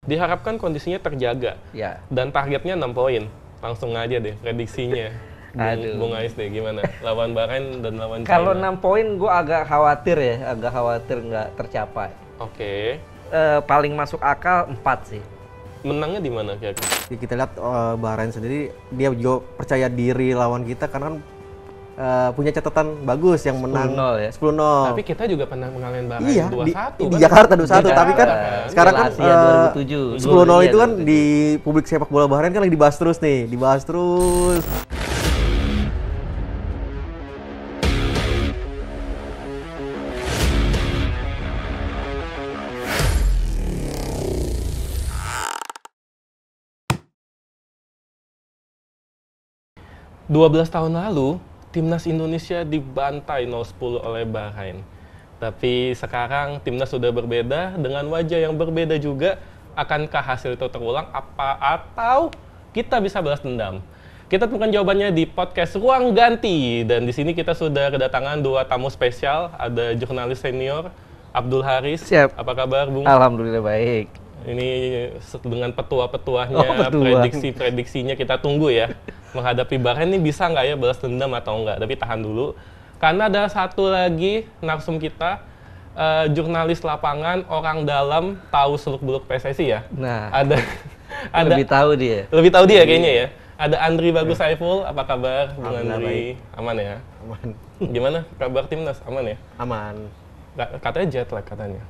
Diharapkan kondisinya terjaga. Ya. Dan targetnya 6 poin. Langsung aja deh prediksinya. Bung Ais deh gimana? Lawan Bahrain dan lawan China. Kalau 6 poin gue agak khawatir nggak tercapai. Oke. Paling masuk akal 4 sih. Menangnya di mana kira-kira? Kita lihat Bahrain sendiri dia juga percaya diri lawan kita karena kan punya catatan bagus yang menang 10-0 ya. 10-0. Tapi kita juga pernah mengalahkan Bahrain Iya, 2-1 di Jakarta 2-1, tapi kan Jakarta. sekarang kan Asia 2007. 10-0 itu kan 2007. di publik sepak bola Bahrain kan lagi dibahas terus nih, dibahas terus. Dua 12 tahun lalu, Timnas Indonesia dibantai 0-10 oleh Bahrain. Tapi sekarang Timnas sudah berbeda, dengan wajah yang berbeda juga. Akankah hasil itu terulang atau kita bisa balas dendam? Kita temukan jawabannya di podcast Ruang Ganti. Dan di sini kita sudah kedatangan 2 tamu spesial. Ada jurnalis senior, Abdul Haris. Siap. Apa kabar, Bung? Alhamdulillah baik. Ini dengan petua-petuahnya, petua. prediksi-prediksinya kita tunggu ya. Menghadapi Bahrain ini bisa nggak ya balas dendam atau enggak? Tapi tahan dulu. Karena ada satu lagi narsum kita, jurnalis lapangan, orang dalam, tahu seluk-beluk PSSI ya. Nah, Ada lebih tahu dia. lebih tahu dia kayaknya ya. Ada Andri Bagus Saiful, apa kabar Bung Alhamdulillah, Andri? Aman ya? Aman. Gimana kabar Timnas? Aman ya? Aman. Katanya jet lag katanya.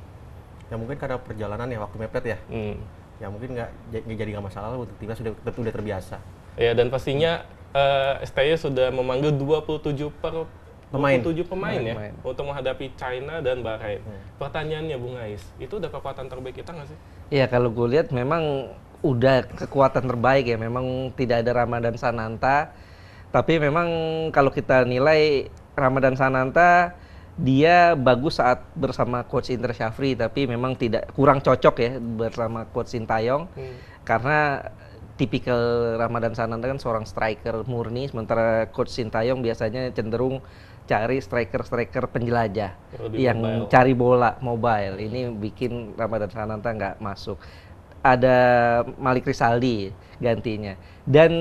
Ya mungkin karena perjalanan ya waktu mepet ya. Hmm. Ya mungkin jadi nggak masalah untuk timnas sudah terbiasa. Ya, dan pastinya STY sudah memanggil 27 pemain ya Pemain. untuk menghadapi China dan Bahrain. Pertanyaannya Bung Ais, itu udah kekuatan terbaik kita nggak sih? Iya, kalau gue lihat memang udah kekuatan terbaik ya. Memang tidak ada Ramadan Sananta. Tapi memang kalau kita nilai Ramadan Sananta, dia bagus saat bersama Coach Indra Syafri, tapi memang kurang cocok ya bersama Coach Sintayong. Karena tipikal Ramadan Sananta kan seorang striker murni, sementara Coach Sintayong biasanya cenderung cari striker-striker penjelajah yang mobile. cari bola mobile. Ini bikin Ramadan Sananta nggak masuk. Ada Malik Rizaldi gantinya, dan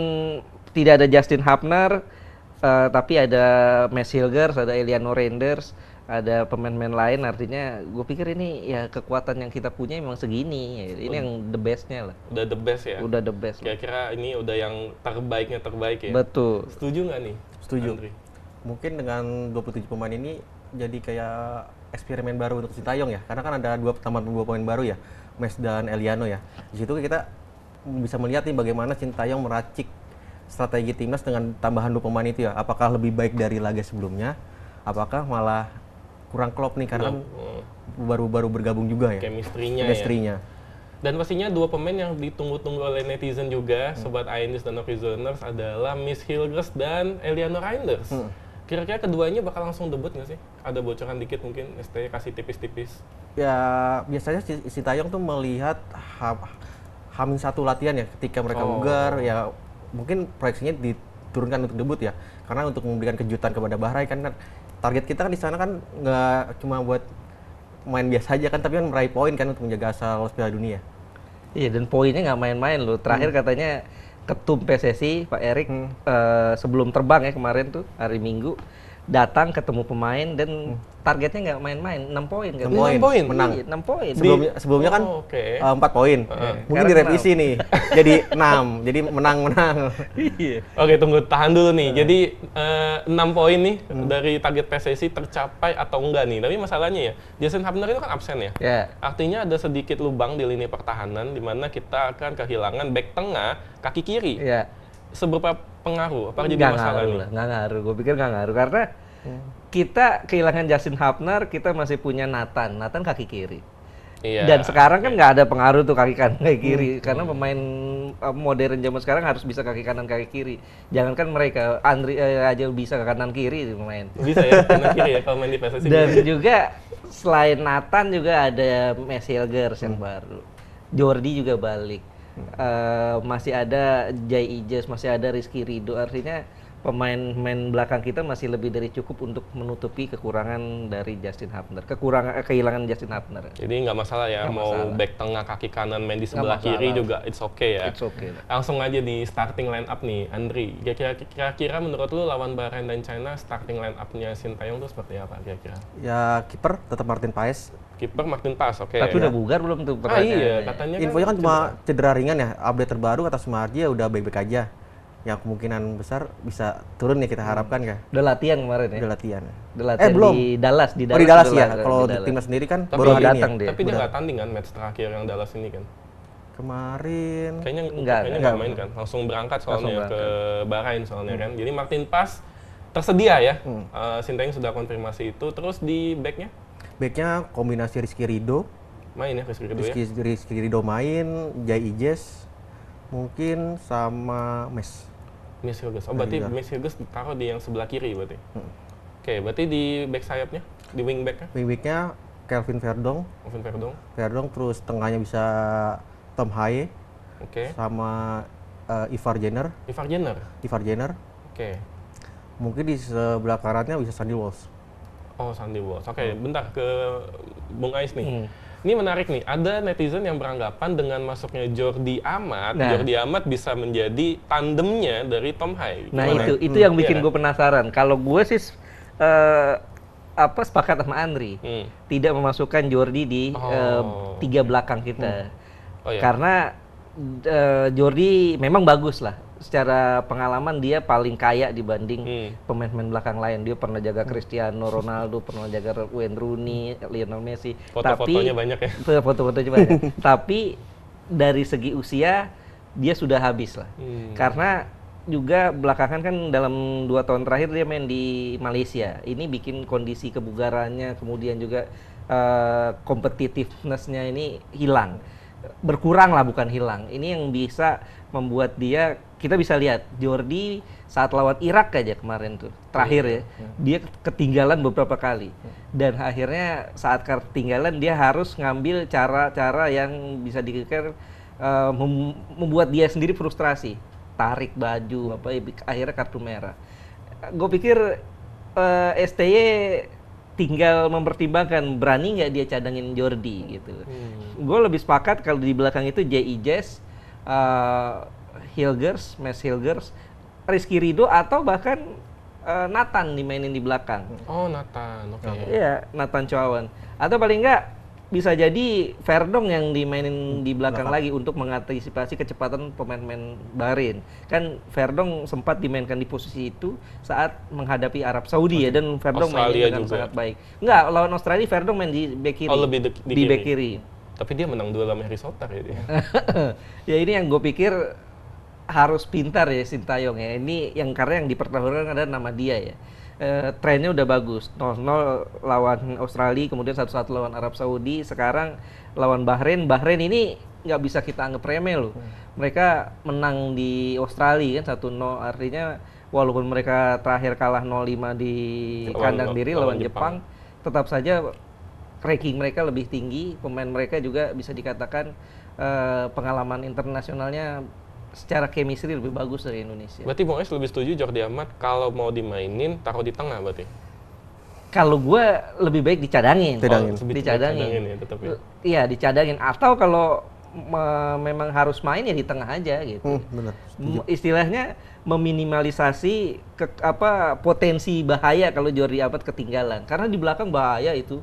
tidak ada Justin Hapner, tapi ada Max Hilgers, ada Eliano Reinders, ada pemain-pemain lain. Artinya gue pikir ini ya kekuatan yang kita punya memang segini ya. Ini yang the bestnya lah. Udah the best ya? Udah the best. Kira-kira ini udah yang terbaiknya terbaik ya? Betul. Setuju nggak nih? Setuju. Andri? Mungkin dengan 27 pemain ini jadi kayak eksperimen baru untuk Sintayong ya. Karena kan ada dua pemain baru ya, Mes dan Eliano ya. Di situ kita bisa melihat nih bagaimana Sintayong meracik strategi timnas dengan tambahan 2 pemain itu ya. Apakah lebih baik dari laga sebelumnya? Apakah malah kurang klop nih karena kan baru bergabung juga ya. Chemistry-nya. Dan pastinya 2 pemain yang ditunggu-tunggu oleh netizen juga, Sobat Ainis dan Orizoners, adalah Miss Hilgers dan Eliano Reinders. Kira-kira keduanya bakal langsung debut nggak sih? Ada bocoran dikit mungkin, ST kasih tipis-tipis. Ya biasanya Sintayong tuh melihat Hamin 1 latihan ya, ketika mereka bugar ya mungkin proyeksinya diturunkan untuk debut ya, karena untuk memberikan kejutan kepada Bahrain kan target kita kan di sana kan nggak cuma buat main biasa aja kan, tapi kan meraih poin kan untuk menjaga asal Piala Dunia. Iya, dan poinnya nggak main-main loh. Terakhir katanya Ketum PSSI Pak Erik sebelum terbang ya kemarin tuh hari Minggu datang ketemu pemain dan targetnya nggak main-main, 6 poin kan. 6 poin menang. Iya, 6 poin. Sebelumnya kan 4 poin. Mungkin Sekarang direvisi nih jadi 6. Jadi menang-menang. Iya. Oke, tunggu, tahan dulu nih. Jadi 6 poin nih dari target PSSI tercapai atau enggak nih. Tapi masalahnya ya, Justin Hapner itu kan absen ya. Ya. Artinya ada sedikit lubang di lini pertahanan di mana kita akan kehilangan back tengah kaki kiri. Iya. Seberapa pengaruh? Apa jadi Nggak masalah ngaruh nih? lah, nggak ngaruh. Gue pikir nggak ngaruh karena kita kehilangan Justin Hapner, kita masih punya Nathan kaki kiri. Iya. Dan sekarang kan nggak ada pengaruh tuh kaki kanan kaki kiri, karena pemain modern zaman sekarang harus bisa kaki kanan kaki kiri. Jangankan mereka, Andri aja bisa ke kanan kiri main. Bisa ya, kanan kiri ya kalau main di PSSI. Dan bisa. juga selain Nathan juga ada Max Hilgers yang baru, Jordi juga balik. Masih ada Jai Ijes, masih ada Rizky Ridho. Artinya pemain belakang kita masih lebih dari cukup untuk menutupi kekurangan dari Justin Hubner, kehilangan Justin Hubner. Jadi nggak masalah ya, Nggak mau masalah. back tengah kaki kanan main di Nggak sebelah kiri masalah. juga it's okay ya. It's okay. Langsung aja di starting line up nih, Andri. Kira-kira menurut lu lawan Bahrain dan China starting line up-nya Sintayong tuh seperti apa kira-kira? Ya kiper tetap Martin Paes. Kiper Martin Paes, oke. Tapi udah bugar belum tuh Ah iya, pertanyaannya? katanya Infonya kan cuma cedera ringan ya. Update terbaru kata Sumarji ya udah baik-baik aja. Yang kemungkinan besar bisa turun ya kita harapkan kan. Udah latihan kemarin ya? Udah latihan. Udah latihan belum. di Dallas. Oh, di Dallas udah ya. latihan Kalau di di Dallas. timnas sendiri kan Tapi baru hari ini datang ya. dia. Tapi dia nggak tanding kan match terakhir yang Dallas ini kan? Kemarin Kayaknya Nggak nggak main kan? Langsung berangkat soalnya Langsung ke Bahrain soalnya kan. Jadi Martin Paes tersedia ya. Hmm. Sintayong sudah konfirmasi itu. Terus di backnya backnya kombinasi Rizky Ridho. main ya Rizky Ridho ya. Rizky Ridho main, Jai Ijes mungkin sama Mes. Miss Hughes. Oh berarti Iya. Miss Hughes ditaruh di yang sebelah kiri berarti. Hmm. Oke, berarti di back sayapnya, di wing backnya, Wing-backnya Kelvin Verdong, Oven Verdong. terus tengahnya bisa Tom Haye Oke. sama Ivar Jenner. Ivar Jenner. Oke. Mungkin di sebelah kanannya bisa Sandy Walsh. Oh, Sandy Walsh. Oke, bentar ke Bung Ais nih. Hmm. Ini menarik nih, ada netizen yang beranggapan dengan masuknya Jordi Amat, Nah. Jordi Amat bisa menjadi tandemnya dari Tom Haye. Nah Gimana? itu yang bikin Iya gue penasaran. Kalau gue sih sepakat sama Andri, Hmm. tidak memasukkan Jordi di Oh. tiga belakang kita. Oh ya. Karena Jordi memang bagus lah. Secara pengalaman dia paling kaya dibanding pemain-pemain belakang lain. Dia pernah jaga Cristiano Ronaldo, pernah jaga Wayne Rooney, Lionel Messi. Foto-fotonya banyak ya. Foto-fotonya banyak. Tapi dari segi usia dia sudah habis lah. Karena juga belakangan kan dalam 2 tahun terakhir dia main di Malaysia. Ini bikin kondisi kebugarannya, kemudian juga competitiveness-nya ini hilang. Berkurang lah, bukan hilang. Ini yang bisa membuat dia, kita bisa lihat Jordi saat lawan Irak aja kemarin tuh terakhir ya, dia ketinggalan beberapa kali dan akhirnya saat ketinggalan dia harus ngambil cara-cara yang bisa dikira membuat dia sendiri frustrasi, tarik baju apa, akhirnya kartu merah. Gue pikir STY tinggal mempertimbangkan berani nggak dia cadangin Jordi gitu. Gue lebih sepakat kalau di belakang itu J.I. Jazz, Hilgers, Mes Hilgers, Rizky Ridho atau bahkan Nathan dimainin di belakang. Oh, Nathan. Oke. Iya, Nathan Chowan. Atau paling nggak bisa jadi Verdong yang dimainin di belakang lagi untuk mengantisipasi kecepatan pemain-pemain Bahrain. Kan Verdong sempat dimainkan di posisi itu saat menghadapi Arab Saudi ya, dan Verdong Australia main dengan juga. sangat baik. Enggak, lawan Australia Verdong main di bek kiri. Oh, lebih di di kiri. bek kiri. Tapi dia menang duel sama Harry Soter ya dia. Ya ini yang gue pikir harus pintar ya Sintayong ya. Ini yang karena yang dipertaruhkan ada nama dia ya. Trennya udah bagus, 0-0 lawan Australia, kemudian 1-1 lawan Arab Saudi, sekarang lawan Bahrain. Bahrain ini nggak bisa kita anggap remeh loh. Mereka menang di Australia kan 1-0, artinya walaupun mereka terakhir kalah 0-5 di kandang diri lawan Jepang, tetap saja ranking mereka lebih tinggi. Pemain mereka juga bisa dikatakan pengalaman internasionalnya secara chemistry lebih bagus dari Indonesia. Berarti Bung Ais lebih setuju Jordi Amat kalau mau dimainin taruh di tengah berarti? Kalau gue lebih baik dicadangin. Dicadangin. Oh, lebih Dicadangin. ya tetap ya. Iya, dicadangin. Atau kalau memang harus main ya di tengah aja gitu. Benar. Istilahnya meminimalisasi potensi bahaya kalau Jordi Amat ketinggalan. Karena di belakang bahaya itu.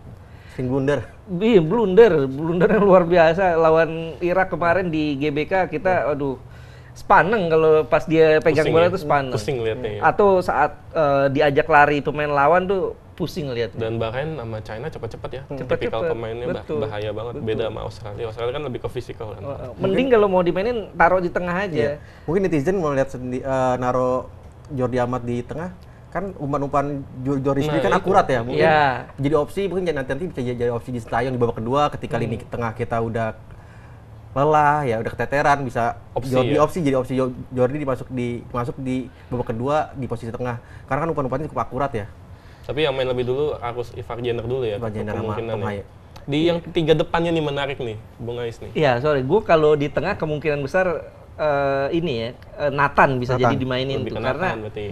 Sing blunder. Iya, blunder yang luar biasa lawan Irak kemarin di GBK kita, aduh, sepaneng kalau pas dia pegang Pusing bola ya? itu sepaneng. Pusing liatnya ya. Atau saat diajak lari pemain lawan tuh pusing lihatnya. Dan Bahrain sama China cepet-cepet ya. Cepet-cepet, Tipikal pemainnya betul. bahaya banget. Beda sama Australia. Australia kan lebih ke fisikal kan. Mending kalau mau dimainin taruh di tengah aja. Mungkin netizen mau lihat naro Jordi Amat di tengah, kan umpan-umpan Jordi sendiri kan itu. akurat ya. Mungkin Iya. jadi opsi, mungkin nanti bisa jadi opsi di Sintayong di babak kedua ketika lini tengah kita udah lelah ya, udah keteteran, bisa Opsi Jordi ya? jadi opsi Jordi masuk di babak kedua di posisi tengah. Karena kan umpan-umpannya cukup akurat ya. Tapi yang main lebih dulu harus Ivar Jenner dulu ya. Ivar Jenner sama kemungkinan Tom ya. Haye. Di yang 3 depannya nih menarik nih, Bung Ais nih. Iya, sorry, gue kalau di tengah kemungkinan besar ini ya, Nathan bisa Nathan. jadi dimainin Lebih tuh ke karena Nathan berarti.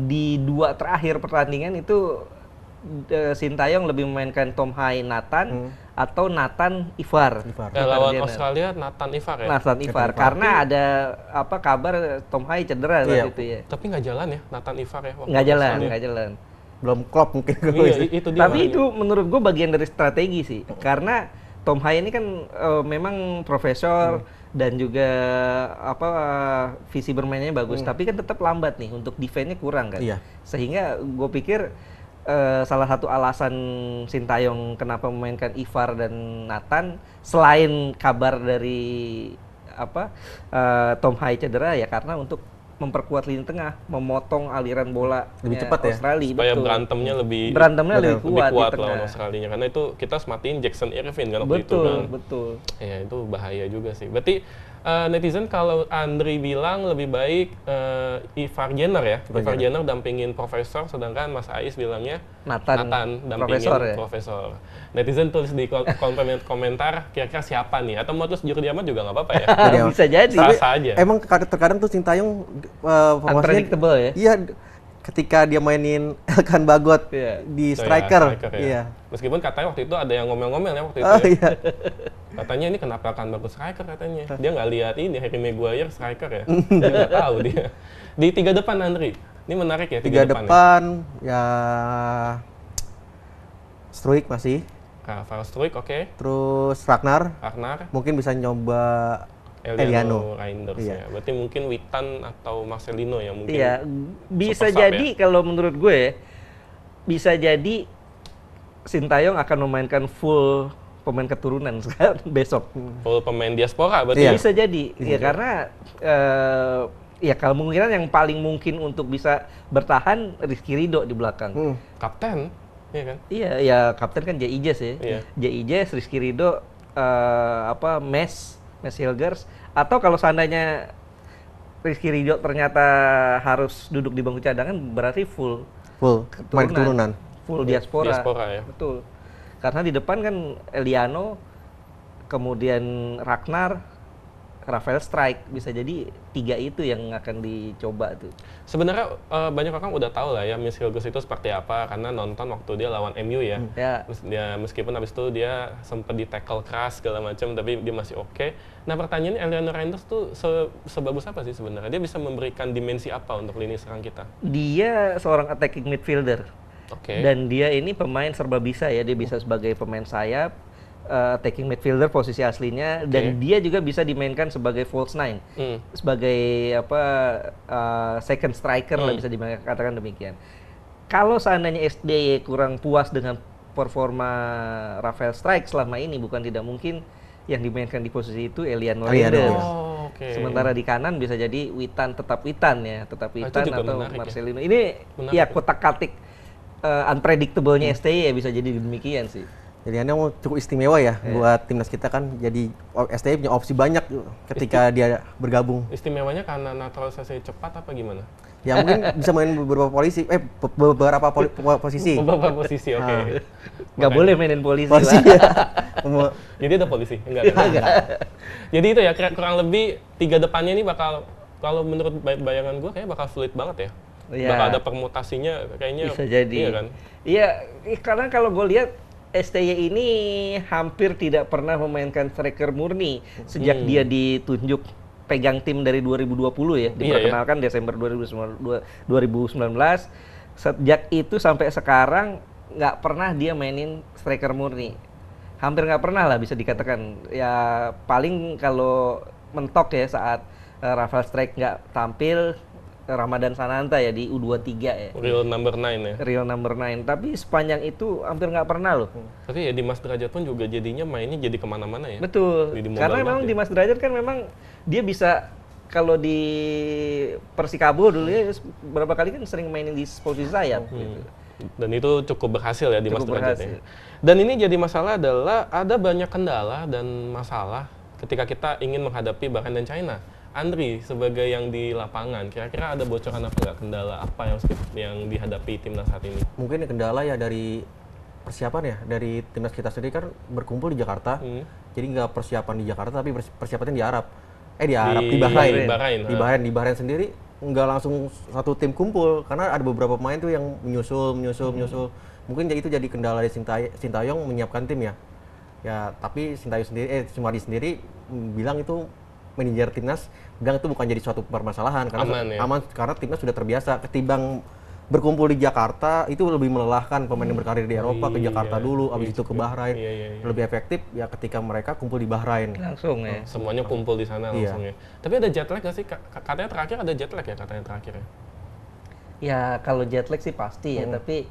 di 2 terakhir pertandingan itu Sintayong lebih memainkan Tom Hai Nathan atau Nathan Ivar. Ivar. Lawan Jenner. Australia Nathan Ivar ya. Nathan Ivar karena ada kabar Tom Hai cedera Iya. waktu itu ya. Tapi nggak jalan ya Nathan Ivar ya. waktu Nggak jalan, Australia. nggak jalan. Belum klop mungkin. Iya, itu dia. Tapi makanya. itu menurut gue bagian dari strategi sih, karena Tom Hai ini kan memang profesor dan juga visi bermainnya bagus, tapi kan tetap lambat nih untuk defense-nya kurang kan. Iya. Sehingga gue pikir salah satu alasan Sintayong kenapa memainkan Ivar dan Nathan selain kabar dari Tom Hai cedera ya karena untuk memperkuat lini tengah, memotong aliran bola Lebih cepat ya? Australia. supaya betul. berantemnya lebih lebih kuat, di lawan tengah. Australia karena itu kita harus matiin Jackson Irvin kan waktu itu Betul, kan. betul. Ya itu bahaya juga sih. Berarti netizen kalau Andri bilang lebih baik Ivar Jenner ya. Ivar Jenner dampingin profesor, sedangkan Mas Ais bilangnya Nathan dampingin profesor ya? profesor. Netizen tulis di komentar kira-kira siapa nih? Atau mau tulis juru diamat juga nggak apa-apa ya. Bisa jadi. Sah-sah aja. Emang terkadang tuh Sintayong formasinya Unpredictable ya? Iya, ketika dia mainin Elkan Bagot Iya. di So, ya, striker. ya. Iya. Meskipun katanya waktu itu ada yang ngomel-ngomel ya waktu itu. Oh Ya. iya. Katanya ini kenapa kan bagus striker katanya. Dia nggak lihat ini Harry Maguire striker ya. Dia nggak tahu dia. Di 3 depan Andri. Ini menarik ya 3 Tiga depan. depan ya Struik masih. Rafael Struijk oke. Terus Ragnar Ragnar, mungkin bisa nyoba Eliano Reinders Iya. ya. Berarti mungkin Witan atau Marcelino yang mungkin. Iya, bisa super sub jadi kalau menurut gue bisa jadi Sintayong akan memainkan full pemain keturunan sekarang besok. Full pemain diaspora berarti. Iya. Bisa jadi, ya karena ya kalau kemungkinan yang paling mungkin untuk bisa bertahan Rizky Ridho di belakang. Kapten, iya kan? Iya, ya kapten kan Jay Ijes ya. Iya. Jay Ijes, Rizky Ridho, Mes Hilgers, atau kalau seandainya Rizky Ridho ternyata harus duduk di bangku cadangan berarti full pemain keturunan. full diaspora. Diaspora ya. Betul. Karena di depan kan Eliano, kemudian Ragnar, Rafael Struijk, bisa jadi 3 itu yang akan dicoba tuh. Sebenarnya banyak orang udah tahu lah ya Miss Hilgers itu seperti apa karena nonton waktu dia lawan MU ya. Ya. Dia meskipun habis itu dia sempat di tackle keras segala macam tapi dia masih oke. Nah pertanyaannya Eliano Reinders tuh sebagus apa sih sebenarnya? Dia bisa memberikan dimensi apa untuk lini serang kita? Dia seorang attacking midfielder. Oke. Dan dia ini pemain serba bisa ya, dia bisa sebagai pemain sayap, attacking midfielder posisi aslinya, dan dia juga bisa dimainkan sebagai false nine, sebagai second striker lah bisa dikatakan demikian. Kalau seandainya SDY kurang puas dengan performa Rafael Struijk selama ini, bukan tidak mungkin yang dimainkan di posisi itu Eliano Reinders. Oh, oke. Sementara di kanan bisa jadi Witan ya, tetap Witan juga atau menarik ya. Marcelino. Ini Menarik ya ya. kotak-katik unpredictable-nya STY ya bisa jadi demikian sih. Jadi Anda cukup istimewa ya buat timnas kita kan. Jadi STI punya opsi banyak ketika dia bergabung. Istimewanya karena naturalisasi cepat apa gimana? Ya mungkin bisa main beberapa posisi. Beberapa posisi, oke. Nggak boleh mainin polisi, Posisi Pak. Oh, ya. Jadi ada polisi? Enggak. Jadi itu ya kurang lebih 3 depannya ini bakal, kalau menurut bayangan gue kayak bakal fluid banget ya. Iya. Bakal ada permutasinya kayaknya. Bisa jadi. Iya kan? Iya, karena kalau gue lihat STY ini hampir tidak pernah memainkan striker murni sejak dia ditunjuk pegang tim dari 2020 ya, diperkenalkan Desember 2019. Sejak itu sampai sekarang nggak pernah dia mainin striker murni. Hampir nggak pernah lah bisa dikatakan. Ya paling kalau mentok ya saat Rafael Struijk nggak tampil, Ramadan Sananta ya di U23 ya. Real number 9 ya. Real number 9. Tapi sepanjang itu hampir nggak pernah loh. Tapi ya Dimas Derajat pun juga jadinya mainnya jadi kemana-mana ya. Betul. Jadi modal Karena banget memang ya. Dimas Derajat kan memang dia bisa, kalau di Persikabo dulu ya berapa kali kan sering mainin di posisi sayap. Gitu. Dan itu cukup berhasil ya Dimas Cukup Derajat berhasil. ya. Dan ini jadi masalah adalah ada banyak kendala dan masalah ketika kita ingin menghadapi Bahrain dan China. Andri, sebagai yang di lapangan, kira-kira ada bocoran apa nggak, kendala apa yang dihadapi timnas saat ini? Mungkin kendala ya dari persiapan ya, dari timnas kita sendiri kan berkumpul di Jakarta. Jadi nggak persiapan di Jakarta tapi persiapannya di Arab. di Arab, di Bahrain. Di Bahrain. Di Bahrain sendiri nggak langsung satu tim kumpul karena ada beberapa pemain tuh yang menyusul. Mungkin itu jadi kendala di Sintayong menyiapkan tim ya. Ya, tapi Sumardi sendiri bilang itu manajer timnas bilang itu bukan jadi suatu permasalahan karena aman karena timnas sudah terbiasa ketimbang berkumpul di Jakarta itu lebih melelahkan pemain yang berkarir di Eropa ke Jakarta dulu habis itu ke Bahrain. Lebih efektif ya ketika mereka kumpul di Bahrain. Langsung ya. Semuanya kumpul di sana langsung ya. Tapi ada jet lag nggak sih? Katanya terakhir ada jet lag ya katanya terakhir ya. Ya kalau jet lag sih pasti ya, tapi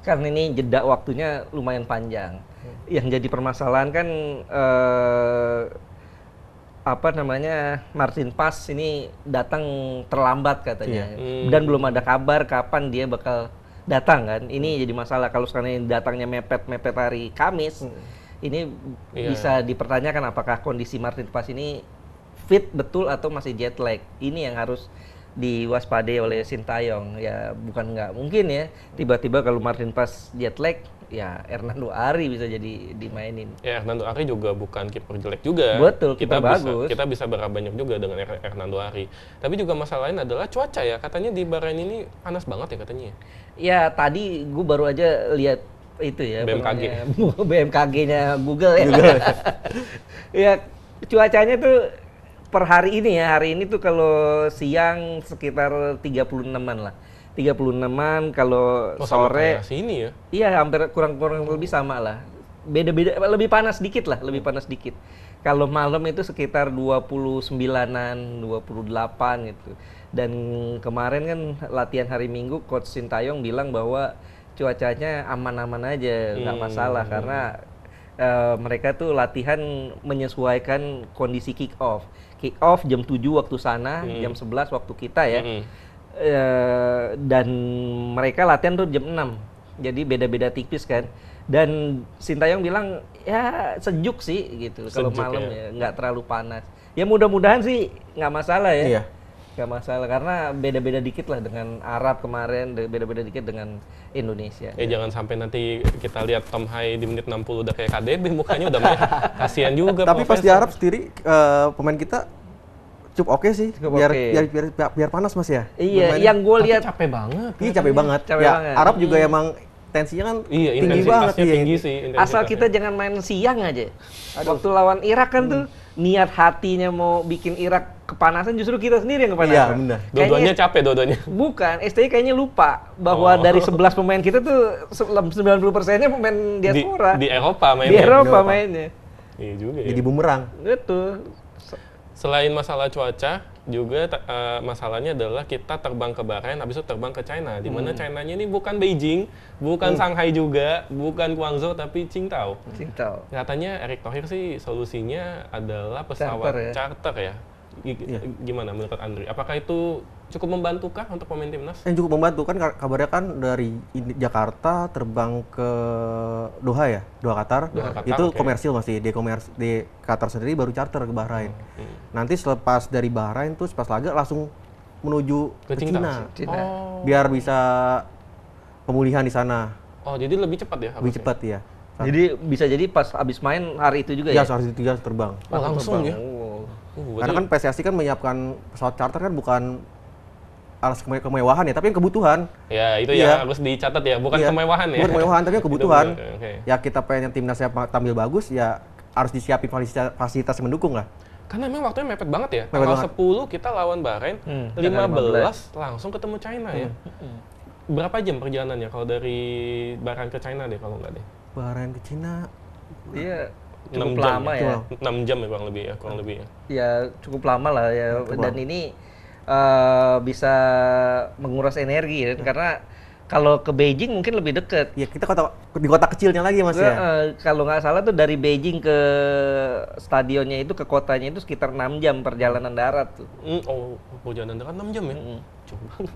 kan ini jeda waktunya lumayan panjang. Yang jadi permasalahan kan Martin Paes ini datang terlambat katanya. Dan belum ada kabar kapan dia bakal datang kan. Ini jadi masalah kalau sekarang datangnya mepet hari Kamis. Ini bisa dipertanyakan apakah kondisi Martin Paes ini fit betul atau masih jet lag. Ini yang harus diwaspadai oleh Sintayong. Ya bukan nggak mungkin ya tiba-tiba kalau Martin Paes jet lag ya Hernando Ari bisa jadi dimainin. Ya Hernando Ari juga bukan kiper jelek juga. Betul, kita bagus. Kita bisa berharap banyak juga dengan Hernando Ari. Tapi juga masalah lain adalah cuaca ya. Katanya di Bahrain ini panas banget ya katanya. Ya tadi gue baru aja lihat itu ya BMKG. BMKG-nya Google ya. Ya cuacanya tuh per hari ini ya. Hari ini tuh kalau siang sekitar 36-an lah. 36-an kalau sore sini ya. Iya, hampir kurang lebih sama lah. Beda-beda lebih panas dikit lah, lebih panas dikit. Kalau malam itu sekitar 29-an, 28 gitu. Dan kemarin kan latihan hari Minggu coach Sintayong bilang bahwa cuacanya aman-aman aja, nggak masalah karena mereka tuh latihan menyesuaikan kondisi kick off. Kick off jam 7 waktu sana, jam 11 waktu kita ya. Dan mereka latihan tuh jam 6. Jadi beda-beda tipis kan. Dan Sintayong bilang ya sejuk sih gitu kalau malam ya, nggak terlalu panas. Ya mudah-mudahan sih nggak masalah ya. Iya. Nggak masalah karena beda-beda dikit lah dengan Arab kemarin, beda-beda dikit dengan Indonesia. Jangan sampai nanti kita lihat Tom Hai di menit 60 udah kayak KDB mukanya udah merah. Kasihan juga. Tapi pas di Arab sendiri pemain kita cukup oke sih, biar panas Mas ya. Iya, yang gue lihat capek banget. Iya capek banget. Arab juga emang tensinya kan tinggi banget. Tinggi sih. Asal kita jangan main siang aja. Waktu lawan Irak kan tuh niat hatinya mau bikin Irak kepanasan, justru kita sendiri yang kepanasan. Iya benar. Dua-duanya capek dua-duanya. Bukan, STI kayaknya lupa bahwa dari 11 pemain kita tuh 90%-nya pemain diaspora. Di Eropa mainnya. Di Eropa mainnya. Iya juga ya. Jadi bumerang. Betul. Selain masalah cuaca, juga masalahnya adalah kita terbang ke Bahrain, habis itu terbang ke China. Di mana China-nya ini bukan Beijing, bukan Shanghai juga, bukan Guangzhou, tapi Qingdao. Katanya Erick Thohir sih solusinya adalah pesawat charter ya. Gimana menurut Andri? Apakah itu cukup membantukah untuk pemain timnas? Yang cukup membantu kan kabarnya kan dari Jakarta terbang ke Doha ya, Doha Qatar. Itu komersil masih di Qatar sendiri baru charter ke Bahrain. Nanti selepas dari Bahrain tuh pas laga langsung menuju ke Cina. Biar bisa pemulihan di sana. Oh, jadi lebih cepat ya? Lebih cepat ya. Jadi bisa jadi pas habis main hari itu juga ya? Ya, hari itu juga terbang. Oh, langsung ya? Karena kan PSSI kan menyiapkan pesawat charter kan bukan alas kemewahan ya, tapi yang kebutuhan. Ya, itu ya harus dicatat ya, bukan kemewahan ya. Bukan kemewahan, tapi yang kebutuhan. Ya kita pengen timnasnya tampil bagus, ya harus disiapin fasilitas yang mendukung lah. Karena memang waktunya mepet banget ya. Tanggal 10 kita lawan Bahrain, 15 langsung ketemu China ya. Berapa jam perjalanannya kalau dari Bahrain ke China deh kalau nggak deh? Bahrain ke China. Iya. Cukup lama ya. 6 jam ya kurang lebih ya. Ya cukup lama lah ya. Dan ini bisa menguras energi ya. Karena kalau ke Beijing mungkin lebih dekat. Ya kita di kota kecilnya lagi Mas ya. Kalau nggak salah tuh dari Beijing ke stadionnya itu ke kotanya itu sekitar 6 jam perjalanan darat tuh. Perjalanan darat 6 jam ya? Coba.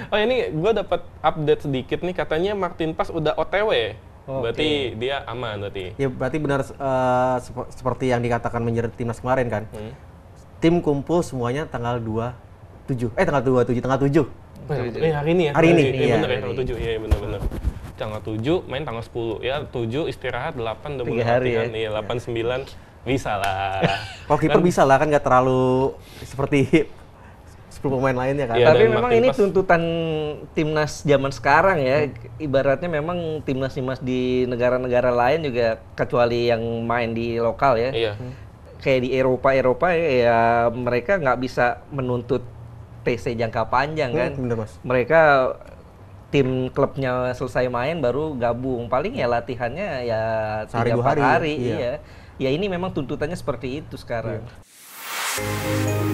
Oh ini gue dapat update sedikit nih, katanya Martin Paes udah OTW. Berarti dia aman berarti. Ya berarti benar seperti yang dikatakan menjerat timnas kemarin kan. Tim kumpul semuanya tanggal 27. Tanggal 7. Hari ini ya? Hari ini. Iya benar ya, tanggal 7. Iya benar. Tanggal 7 main tanggal 10. Ya 7 istirahat, 8 udah mulai latihan. Iya 8 9 Bisa lah. Kalau kiper bisa lah, kan nggak terlalu seperti 10 pemain lainnya kan. Iya, Tapi dan memang makin ini pas- tuntutan timnas zaman sekarang ya. Ibaratnya memang timnas-timnas di negara-negara lain juga, kecuali yang main di lokal ya. Iya. Kayak di Eropa ya mereka nggak bisa menuntut TC jangka panjang kan. Bener Mas. Mereka tim klubnya selesai main baru gabung. Paling ya latihannya ya Sehari 3-4 dua hari, hari. iya. Iya. Ya ini memang tuntutannya seperti itu sekarang. Iya.